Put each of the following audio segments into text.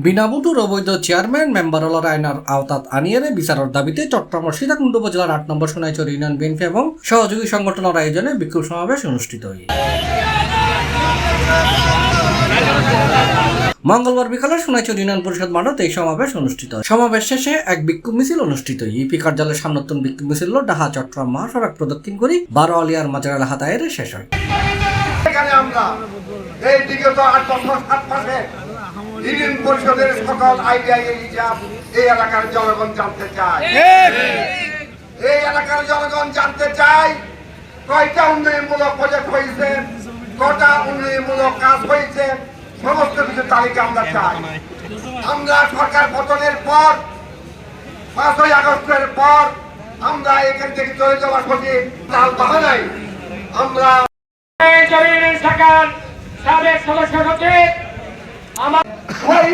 বিনাবুটুর অবৈধ চেয়ারম্যান মেম্বারুল আইনার আওতাত আনিয়ারে বিচারের দাবিতে চট্টগ্রাম সীতাকুণ্ড উপজেলার ৮ নম্বর সোনাইচর ইউনিয়ন বিএনপি এবং সহযোগী সংগঠনের আয়োজনে বিক্ষোভ সমাবেশ অনুষ্ঠিত হয়। মঙ্গলবার বিকালে সোনাইচর ইউনিয়ন পরিষদ মাঠে এই সমাবেশ অনুষ্ঠিত হয়। সমাবেশ শেষে এক বিক্ষোভ মিছিল অনুষ্ঠিত হয়। ইপি কার্যালয়ের সামনে বিক্ষোভ মিছিল ঢাকা চট্টগ্রাম মহাসড়ক প্রদক্ষিণ করে ১২ আলিয়ার মাজার হাতায়ের শেষ হয়। আমরা এই বিগত ৮ বছর ৭ মাসে ইউনিয়ন পরিষদের সকল আইডিয়া এই এলাকার জনগণ জানতে চায়। এই এলাকার জনগণ জানতে চায় কয়টা উন্নয়নমূলক প্রজেক্ট হয়েছে, কয়টা উন্নয়নমূলক কাজ হয়েছে, সমস্ত কিছু তালিকা আমরা চাই। আমরা সরকার পতনের পর ৫ই আগস্টের পর আমরা এখান থেকে চলে যাওয়ার প্রতি তাল বাহানাই আমরা সাবেক সদস্য সচিব আমার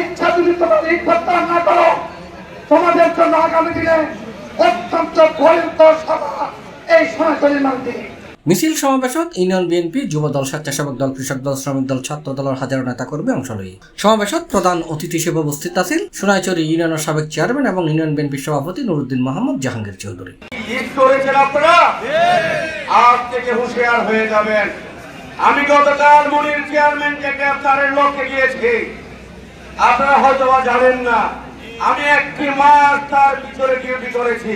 ইচ্ছা যদি তোমাদের প্রত্যাহার না করো, তোমাদের জন্য আগামী দিনে অত্যন্ত ভয়ঙ্কর সভা এই সোনাইচরের মধ্যে। মিছিল সমাবেশত ইউনিয়ন বিএনপি, যুবদল, স্বেচ্ছাসেবক দল, কৃষক দল, শ্রমিক দল, ছাত্র দলের হাজারো নেতাকর্মী অংশ লয়। সমাবেশত প্রধান অতিথি হিসেবে উপস্থিত আছেন সোনাইচর ইউনিয়নের সাবেক চেয়ারম্যান এবং ইউনিয়ন বিএনপির সভাপতি নুরুদ্দিন মোহাম্মদ জাহাঙ্গীর চৌধুরী। আজ থেকে হুঁশিয়ার হয়ে যাবেন। আমি গতকাল মনির চেয়ারম্যানকে গ্রেফতারের লক্ষ্যে গিয়েছি। আপনারা হয়তো জানেন না, আমি একটি মাস তার পিছনে ডিউটি করেছি,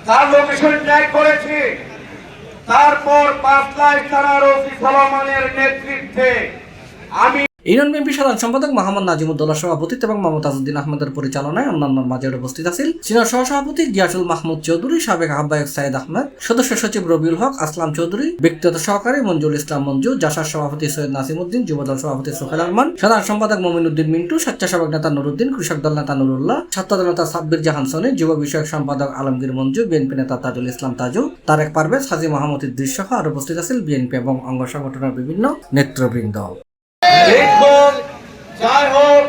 তার লোকেশন ট্র্যাক করেছি। তারপর ৫ লাখ থানার ওসি সলমানের নেতৃত্বে আমি ইউনিয়ন বিএনপি সাধারণ সম্পাদক মোহাম্মদ নাজিমুদ্দৌলার সভাপতিত্ব এবং মমতাজউদ্দিন আহমেদের পরিচালনায় অন্যান্য মাঝে উপস্থিত আছেন সিনিয়র সহসভাপতি গিয়াসুল মাহমুদ চৌধুরী, সাবেক আহ্বায়ক সাইদ আহমেদ, সদস্য সচিব রবিউল হক, আসলাম চৌধুরী, ব্যক্তিগত সহকারী মঞ্জুল ইসলাম মঞ্জু, জাসার সভাপতি সৈয়দ নাসিমউদ্দিন, যুবদল সভাপতি সোহেল আরমান, সাধারণ সম্পাদক মমিনুদ্দিন মিন্টু, স্বেচ্ছাসেবক নেতা নুরুদ্দিন, কৃষক দল নেতা নুরুল্লাহ, ছাত্রদল নেতা সাব্বির জাহান সনি, যুব বিষয়ক সম্পাদক আলমগীর মঞ্জু, বিএনপি নেতা তাজুল ইসলাম তাজু, তারেক পারভেজ, হাজী মোহাম্মদ ইদ্রিস সহ আর উপস্থিত আছেন বিএনপি এবং অঙ্গ সংগঠনের বিভিন্ন নেতৃবৃন্দ। যাই হোক,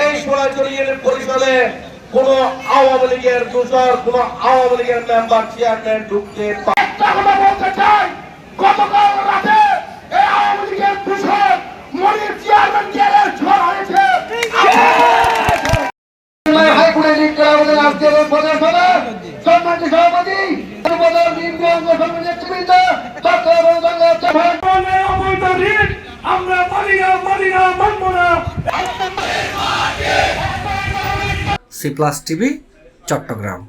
এই সোনাইচর ইউনিয়ন পরিষদে কোন আওয়ামী লীগের দোষর, কোন আওয়ামী লীগের মেম্বার চেয়ারম্যান ঢুকতে বলতে চাই। গতকাল রাতে এই আওয়ামী লীগের দোষর মনির চেয়ারম্যান জেলের ঝড় হয়েছে। হাইকোর্টে লিখ করা হলে আজকের প্রধান সম্মানিত সভাপতি আমরা মানি না, মানবো না। C plus TV, Chittagong.